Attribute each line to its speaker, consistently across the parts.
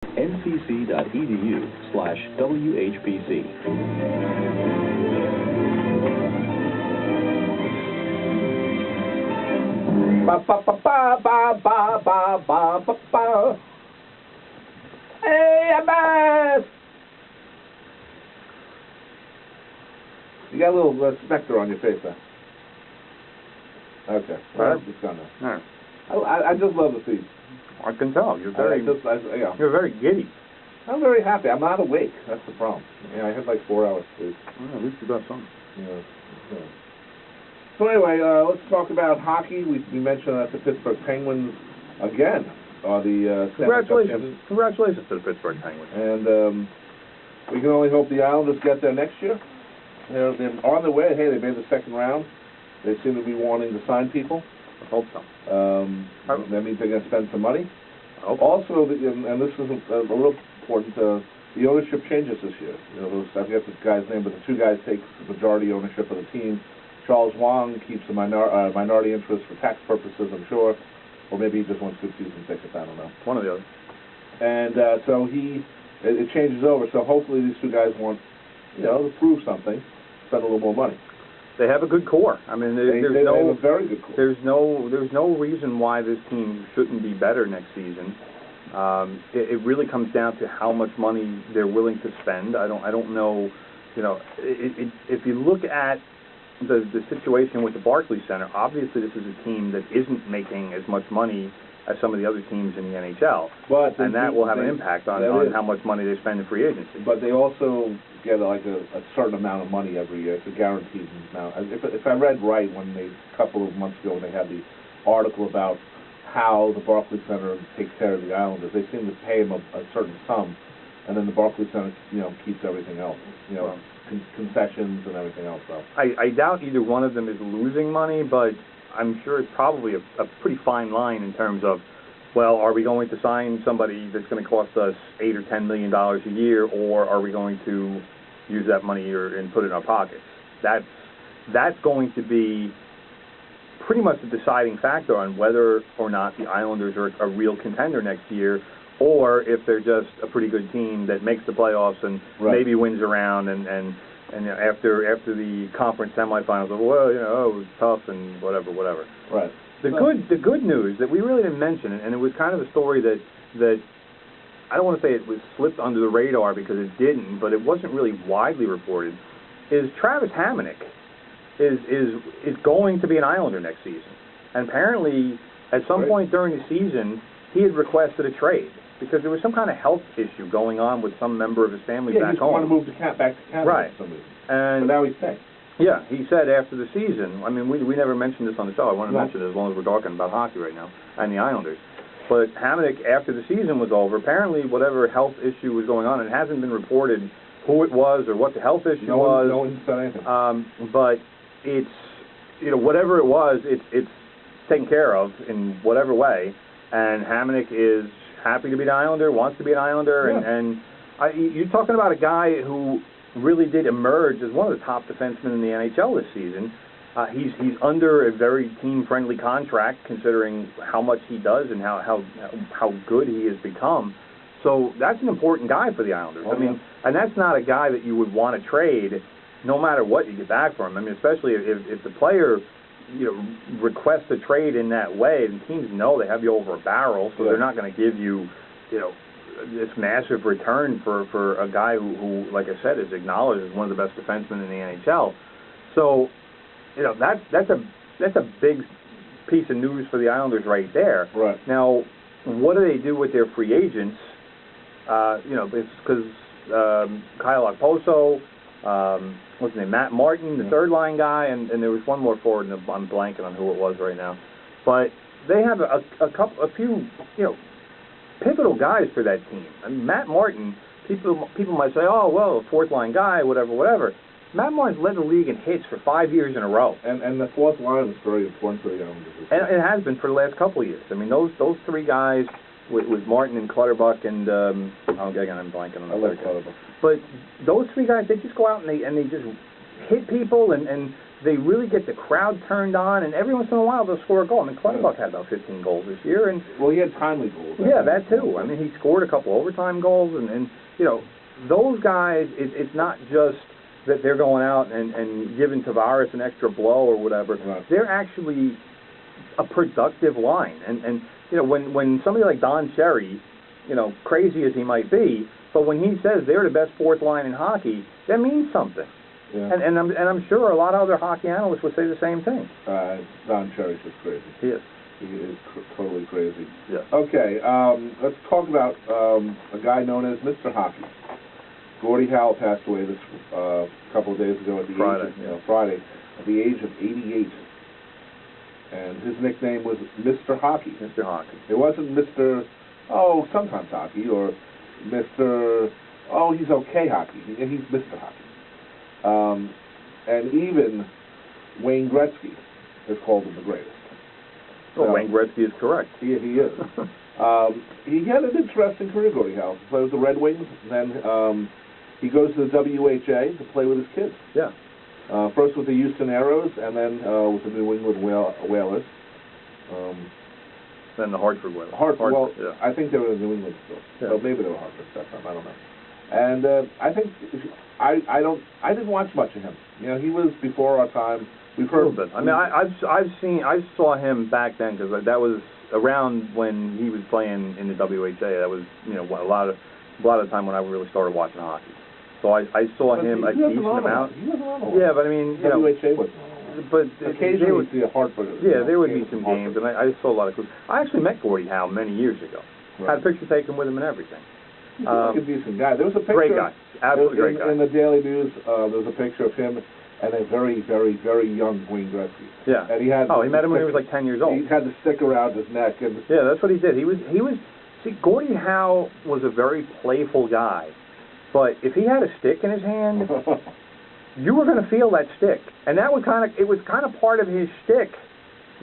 Speaker 1: ncc.edu/WHPC.
Speaker 2: Ba ba ba ba ba ba ba ba ba ba. Hey, Abbas! You got a little specter on your face, huh? Okay, well, that's just gonna.
Speaker 3: Right.
Speaker 2: I just love the season.
Speaker 3: I can tell you're very. You're very giddy.
Speaker 2: I'm very happy. I'm not awake. That's the problem. Yeah, I had like 4 hours sleep.
Speaker 3: Well, at least you got some.
Speaker 2: Yeah. So anyway, let's talk about hockey. We mentioned that the Pittsburgh Penguins again are the
Speaker 3: Congratulations to the Pittsburgh Penguins.
Speaker 2: And we can only hope the Islanders get there next year. They're on their way. Hey, they made the second round. They seem to be wanting to sign people.
Speaker 3: I hope so.
Speaker 2: That means they're going to spend some money.
Speaker 3: Also,
Speaker 2: and this is a real important, the ownership changes this year. You know, I forget the guy's name, but the two guys take majority ownership of the team. Charles Wang keeps a minority interest for tax purposes, I'm sure, or maybe he just wants good season tickets. I don't know.
Speaker 3: One or the other.
Speaker 2: And so it changes over. So hopefully these two guys want, to prove something, spend a little more money.
Speaker 3: They have a good core. I mean,
Speaker 2: they have a very good core.
Speaker 3: There's no reason why this team shouldn't be better next season. It really comes down to how much money they're willing to spend. I don't know. If you look at the situation with the Barclays Center, obviously this is a team that isn't making as much money as some of the other teams in the NHL, and that will have an impact on how much money they spend in free agency.
Speaker 2: But they also get like a certain amount of money every year. It's a guaranteed amount. If I read right when a couple of months ago when they had the article about how the Barclays Center takes care of the Islanders, they seem to pay them a certain sum, and then the Barclays Center keeps everything else. Concessions and everything else. So
Speaker 3: I doubt either one of them is losing money, but I'm sure it's probably a pretty fine line in terms of, well, are we going to sign somebody that's going to cost us $8 or $10 million a year, or are we going to use that money and put it in our pockets? That's going to be pretty much the deciding factor on whether or not the Islanders are a real contender next year, or if they're just a pretty good team that makes the playoffs and maybe wins around and after the conference semifinals, it was tough and whatever.
Speaker 2: Right.
Speaker 3: The good news that we really didn't mention, and it was kind of a story that I don't want to say it was slipped under the radar because it didn't, but it wasn't really widely reported, is Travis Hamonic is going to be an Islander next season. And apparently, at some point during the season, he had requested a trade because there was some kind of health issue going on with some member of his family back home.
Speaker 2: Yeah, he wanted to move back to Canada for some reason.
Speaker 3: And
Speaker 2: but now he's staying.
Speaker 3: Yeah, he said after the season, I mean, we never mentioned this on the show. I want to mention it as long as we're talking about hockey right now and the Islanders. But Hamonic, after the season was over, apparently whatever health issue was going on, it hasn't been reported who it was or what the health issue was.
Speaker 2: No one said anything.
Speaker 3: But it's, whatever it was, it's taken care of in whatever way. And Hamonic is happy to be an Islander, wants to be an Islander, and you're talking about a guy who really did emerge as one of the top defensemen in the NHL this season. He's under a very team-friendly contract, considering how much he does and how good he has become. So that's an important guy for the Islanders. I mean, and that's not a guy that you would want to trade, no matter what you get back for him. I mean, especially if the player requests a trade in that way, and teams know they have you over a barrel, so they're not going to give you, this massive return for a guy who, like I said, is acknowledged as one of the best defensemen in the NHL. So, that's a big piece of news for the Islanders right there.
Speaker 2: Right.
Speaker 3: Now, what do they do with their free agents? It's because Kyle Okposo, what's his name, Matt Martin, the third line guy, and there was one more forward, and I'm blanking on who it was right now. But they have a few pivotal guys for that team. I mean, Matt Martin, people might say, oh, well, a fourth line guy, whatever. Matt Martin's led the league in hits for 5 years in a row.
Speaker 2: And the fourth line is very important for the Islanders.
Speaker 3: And it has been for the last couple of years. I mean, those three guys with Martin and Clutterbuck and again, I'm blanking on the third guy. But those three guys, they just go out and they just hit people and they really get the crowd turned on, and every once in a while they'll score a goal. I mean, Clutterbuck had about 15 goals this year, and
Speaker 2: well, he had timely goals.
Speaker 3: Yeah, that too. I mean, he scored a couple overtime goals, and you know, those guys. It's not just that they're going out and giving Tavares an extra blow or whatever.
Speaker 2: Right.
Speaker 3: They're actually a productive line, and you know, when somebody like Don Cherry, you know, crazy as he might be, but when he says they're the best fourth line in hockey, that means something.
Speaker 2: Yeah.
Speaker 3: And I'm sure a lot of other hockey analysts would say the same thing.
Speaker 2: Don Cherry's just crazy.
Speaker 3: He is.
Speaker 2: He is totally crazy.
Speaker 3: Yeah.
Speaker 2: Okay, let's talk about a guy known as Mr. Hockey. Gordie Howe passed away this couple of days ago at the Friday, at the age of 88. And his nickname was Mr. Hockey.
Speaker 3: Mr. Hockey.
Speaker 2: It wasn't Mr. Oh, sometimes hockey, or Mr. Oh, he's okay hockey. He's Mr. Hockey. And even Wayne Gretzky has called him the greatest.
Speaker 3: Well, Wayne Gretzky is correct.
Speaker 2: He is. He had an interesting career, Gordie Howe. He played with the Red Wings, then he goes to the WHA to play with his kids.
Speaker 3: Yeah.
Speaker 2: First with the Houston Aeros, and then with the New England Whalers.
Speaker 3: Then the Hartford Whalers.
Speaker 2: Hartford, well,
Speaker 3: yeah.
Speaker 2: I think they were in New England still.
Speaker 3: Yeah.
Speaker 2: So maybe they were Hartford at that time. I don't know. And I think I didn't watch much of him. You know, he was before our time. We've heard.
Speaker 3: A little bit. I mean, I saw him back then because that was around when he was playing in the WHA. That was, you know, a lot of the time when I really started watching hockey. So I saw him a decent amount.
Speaker 2: He wasn't on a lot.
Speaker 3: Yeah, but I mean, you know,
Speaker 2: WHA wasn't on a lot.
Speaker 3: But
Speaker 2: occasionally would see a Hartford.
Speaker 3: Yeah, there would be some games, and I saw a lot of clips. I actually met Gordie Howe many years ago.
Speaker 2: Right.
Speaker 3: Had a picture taken with him and everything.
Speaker 2: He's like a decent guy. There was a picture.
Speaker 3: Great guy. Absolutely great guy.
Speaker 2: In the Daily News, there was a picture of him and a very, very, very young Wayne Gretzky.
Speaker 3: Yeah.
Speaker 2: And he had.
Speaker 3: Oh, he met him when he was like 10 years old.
Speaker 2: He had the stick around his neck. And
Speaker 3: yeah, that's what he did. He was. See, Gordie Howe was a very playful guy, but if he had a stick in his hand, you were going to feel that stick, and that was it was kind of part of his shtick,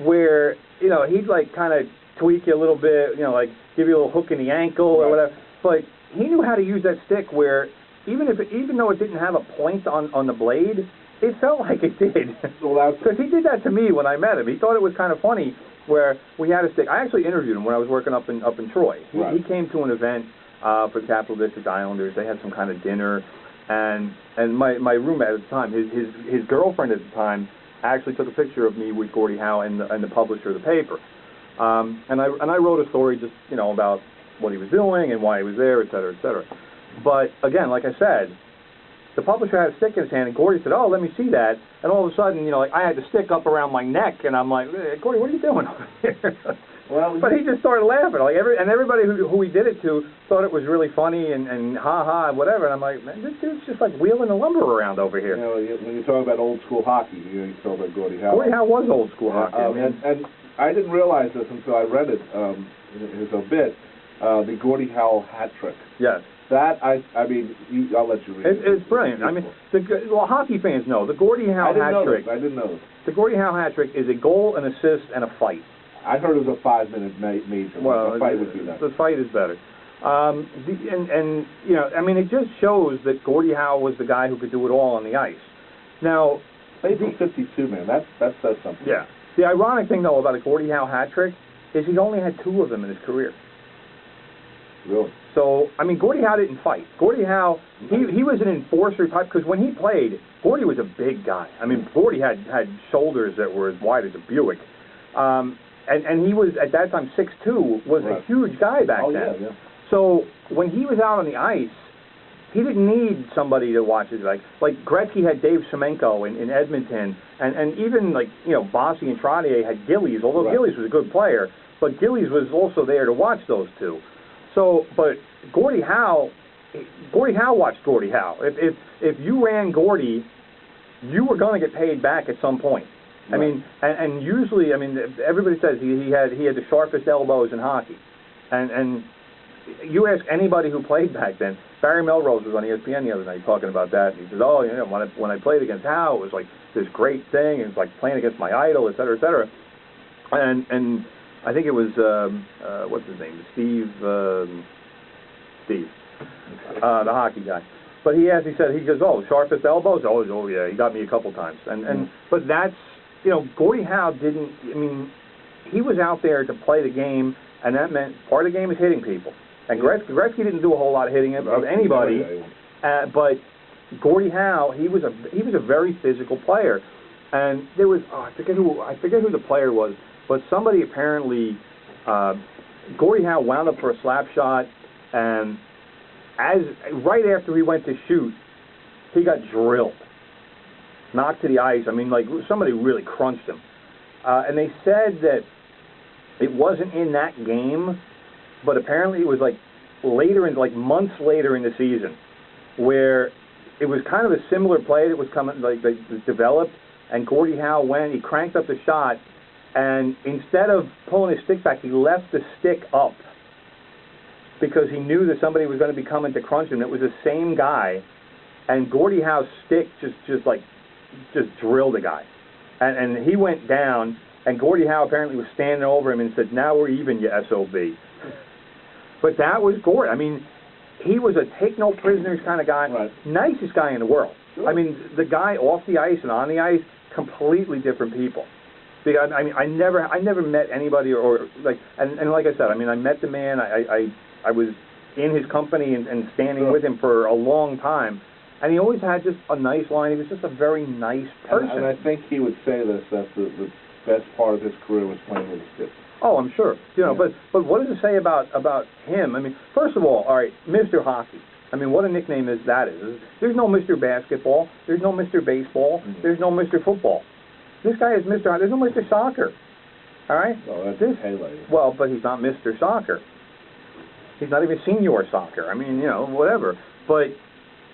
Speaker 3: where, you know, he'd like kind of tweak you a little bit, you know, like give you a little hook in the ankle or whatever, but he knew how to use that stick where even though it didn't have a point on the blade, it felt like it did. Because he did that to me when I met him. He thought it was kind of funny where we had a stick. I actually interviewed him when I was working up in Troy. He came to an event for the Capital District Islanders. They had some kind of dinner, and my roommate at the time, his girlfriend at the time, actually took a picture of me with Gordie Howe and the publisher of the paper. And I wrote a story just, you know, about what he was doing and why he was there, et cetera, et cetera. But again, like I said, the publisher had a stick in his hand, and Gordie said, "Oh, let me see that." And all of a sudden, you know, like I had the stick up around my neck, and I'm like, "Hey, Gordie, what are you doing over here?" Well, but he just started laughing, like everybody who he did it to thought it was really funny and ha ha whatever. And I'm like, man, this dude's just like wheeling the lumber around over here.
Speaker 2: You know, when you talk about old school hockey, you talk about Gordie Howe.
Speaker 3: Gordie Howe was old school hockey.
Speaker 2: And I didn't realize this until I read it. His obit, the Gordie Howe hat trick.
Speaker 3: Yes.
Speaker 2: That I mean, I'll let you read it.
Speaker 3: It's brilliant. I mean, hockey fans know the Gordie Howe hat trick.
Speaker 2: I didn't know this.
Speaker 3: The Gordie Howe hat trick is a goal, an assist, and a fight.
Speaker 2: I heard it was a 5-minute major.
Speaker 3: Well,
Speaker 2: the fight would be that.
Speaker 3: The fight is better. And you know, I mean, it just shows that Gordie Howe was the guy who could do it all on the ice. Now,
Speaker 2: played for 52, man. That says something.
Speaker 3: Yeah. The ironic thing, though, about a Gordie Howe hat trick is he only had 2 of them in his career.
Speaker 2: Really?
Speaker 3: So, I mean, Gordie Howe didn't fight. Gordie Howe, he was an enforcer type, because when he played, Gordie was a big guy. I mean, Gordie had shoulders that were as wide as a Buick. And he was, at that time, 6'2", was a huge guy back then.
Speaker 2: Yeah.
Speaker 3: So, when he was out on the ice, he didn't need somebody to watch his, like Gretzky had Dave Semenko in Edmonton, and even, like, you know, Bossy and Trottier had Gillies, although Gillies was a good player, but Gillies was also there to watch those two. So, but Gordie Howe watched Gordie Howe. If you ran Gordie, you were going to get paid back at some point. Right. I mean, and usually, I mean, everybody says he had the sharpest elbows in hockey, and you ask anybody who played back then. Barry Melrose was on ESPN the other night talking about that, and he says, "Oh, you know, when I played against Howe, it was like this great thing. It was like playing against my idol, et cetera, et cetera." And I think it was what's his name, Steve, the hockey guy. But he said, he goes, oh, sharpest elbows? Oh yeah, he got me a couple times. But that's, Gordie Howe didn't, he was out there to play the game, and that meant part of the game is hitting people. And Gretzky didn't do a whole lot of hitting of anybody, but Gordie Howe, he was a very physical player. And there was, I forget who the player was, but somebody apparently, Gordie Howe wound up for a slap shot, and right after he went to shoot, he got drilled, knocked to the ice. Like somebody really crunched him. And they said that it wasn't in that game, but apparently it was like months later in the season, where it was kind of a similar play that was coming, like developed, and Gordie Howe he cranked up the shot, and instead of pulling his stick back, he left the stick up because he knew that somebody was going to be coming to crunch him. It was the same guy, and Gordie Howe's stick just drilled the guy, and he went down, and Gordie Howe apparently was standing over him and said, "Now we're even, you SOB." But that was Gordie. He was a take no prisoners kind of guy,
Speaker 2: right.
Speaker 3: Nicest guy in the world.
Speaker 2: Sure.
Speaker 3: The guy off the ice and on the ice, completely different people. Because, I never met anybody and like I said, I met the man. I was in his company and standing
Speaker 2: sure.
Speaker 3: with him for a long time, and he always had just a nice line. He was just a very nice person.
Speaker 2: And I think he would say this, that the best part of his career was playing with the stick.
Speaker 3: Oh, I'm sure. But what does it say about him? First of all right, Mr. Hockey. What a nickname that is. There's no Mr. Basketball. There's no Mr. Baseball. Mm-hmm. There's no Mr. Football. This guy is Mr. There's no Mr. Soccer. All right?
Speaker 2: Well, that's Haley.
Speaker 3: Well, but he's not Mr. Soccer. He's not even senior soccer. Whatever. But,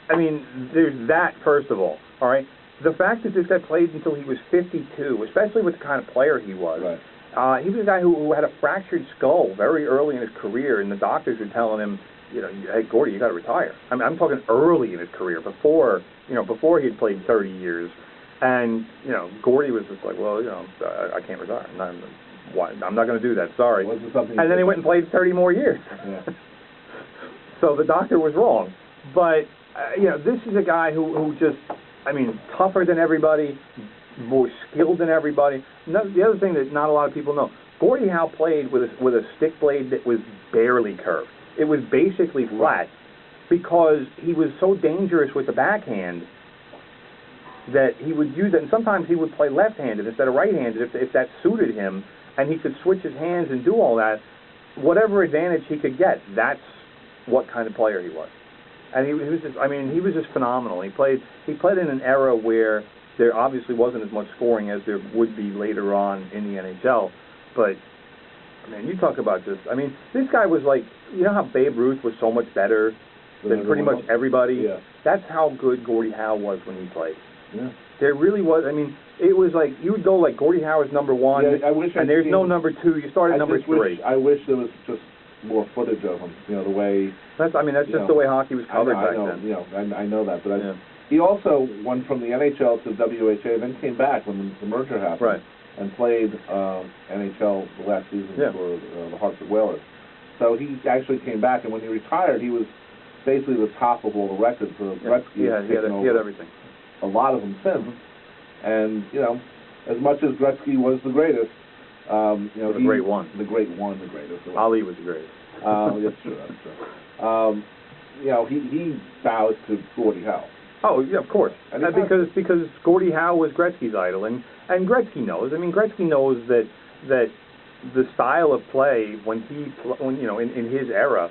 Speaker 3: there's that, first of all right? The fact that this guy played until he was 52, especially with the kind of player he was.
Speaker 2: Right.
Speaker 3: He was a guy who had a fractured skull very early in his career, and the doctors were telling him, hey, Gordie, you got to retire. I'm talking early in his career, before he had played 30 years. And, Gordie was just like, well, I can't retire. I'm not going to do that, sorry. And then he went and played 30 more years.
Speaker 2: Yeah.
Speaker 3: So the doctor was wrong. But, this is a guy who just, tougher than everybody, more skilled than everybody. The other thing that not a lot of people know, Gordie Howe played with a stick blade that was barely curved. It was basically flat because he was so dangerous with the backhand that he would use it, and sometimes he would play left-handed instead of right-handed if that suited him, and he could switch his hands and do all that. Whatever advantage he could get, that's what kind of player he was. And he was just phenomenal. He played in an era where there obviously wasn't as much scoring as there would be later on in the NHL, but you talk about this. This guy was like, how Babe Ruth was so much better than pretty much everybody?
Speaker 2: Yeah.
Speaker 3: That's how good Gordie Howe was when he played.
Speaker 2: Yeah.
Speaker 3: There really was. It was like you would go like Gordie Howe is number one, and there's no number two. You start at number three.
Speaker 2: I wish there was just more footage of him. The way.
Speaker 3: That's just the way hockey was covered back then.
Speaker 2: I know that, but he also went from the NHL to WHA, then came back when the merger happened.
Speaker 3: Right.
Speaker 2: And played NHL the last season for the Hartford Whalers. So he actually came back, and when he retired, he was basically the top of all the records. Gretzky
Speaker 3: he had everything.
Speaker 2: A lot of them since. And, as much as Gretzky was the greatest,
Speaker 3: the great one.
Speaker 2: The greatest.
Speaker 3: Ali was the greatest.
Speaker 2: That's true. He bows to Gordie Howe.
Speaker 3: Oh, yeah, of course. Because Gordie Howe was Gretzky's idol, and Gretzky knows. Gretzky knows that the style of play in his era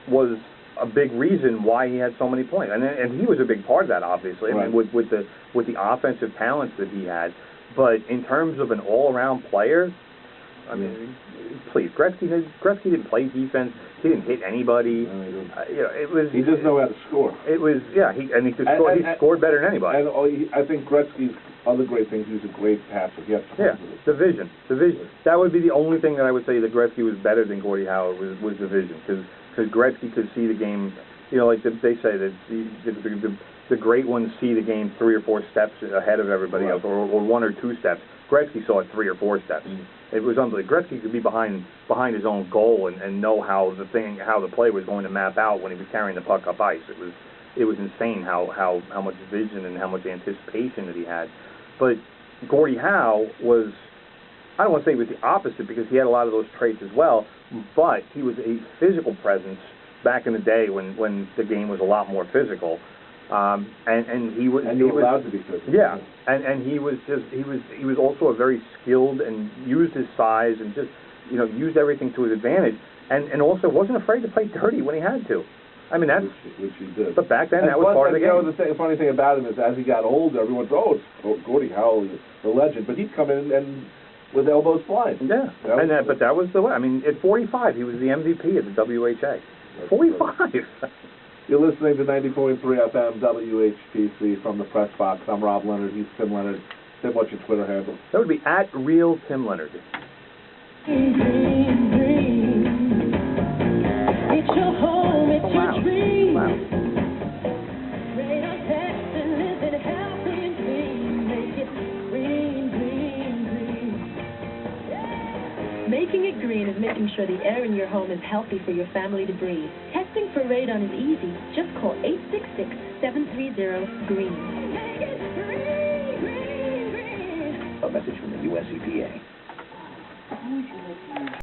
Speaker 3: was a big reason why he had so many points, and he was a big part of that, obviously.
Speaker 2: Right.
Speaker 3: With the offensive talents that he had, but in terms of an all-around player, please, Gretzky didn't play defense. He didn't hit anybody.
Speaker 2: No, he didn't.
Speaker 3: It was.
Speaker 2: He just know how to score.
Speaker 3: It was, he could score. He scored better than anybody.
Speaker 2: And I think Gretzky's other great things. He was a great passer.
Speaker 3: The vision. That would be the only thing that I would say that Gretzky was better than Gordie Howe was the vision, because Gretzky could see the game. Like they say that the great ones see the game 3 or 4 steps ahead of everybody else, or 1 or 2 steps. Gretzky saw it 3 or 4 steps. It was unbelievable. Gretzky could be behind his own goal and know how the play was going to map out when he was carrying the puck up ice. it was insane how much vision and how much anticipation that he had. But Gordie Howe was, I don't want to say he was the opposite because he had a lot of those traits as well, but he was a physical presence back in the day when the game was a lot more physical. And he was
Speaker 2: allowed to be physical.
Speaker 3: Yeah, and he was also a very skilled and used his size and just used everything to his advantage, and also wasn't afraid to play dirty when he had to. I mean, that's
Speaker 2: which he did.
Speaker 3: But back then, that was part of the game.
Speaker 2: The funny thing about him is, as he got older, everyone thought, it's Gordie Howe, the legend. But he'd come in and with elbows flying.
Speaker 3: Yeah, but that was the way. I mean, at 45, he was the MVP of the WHA. 45.
Speaker 2: You're listening to 90.3 FM WHPC from the Pressbox. I'm Rob Leonard. He's Tim Leonard. Tim, what's your Twitter handle?
Speaker 3: That would be @RealTimLeonard.
Speaker 1: It's your home, it's your dream.
Speaker 3: Wow.
Speaker 1: Rain on text and live it healthy and clean. Make it green, green, green. Yeah. Making it green is making sure the air in your home is healthy for your family to breathe. Testing for radon is easy. Just call 866-730-GREEN. Make it green, green, green.
Speaker 4: A message from the U.S. EPA.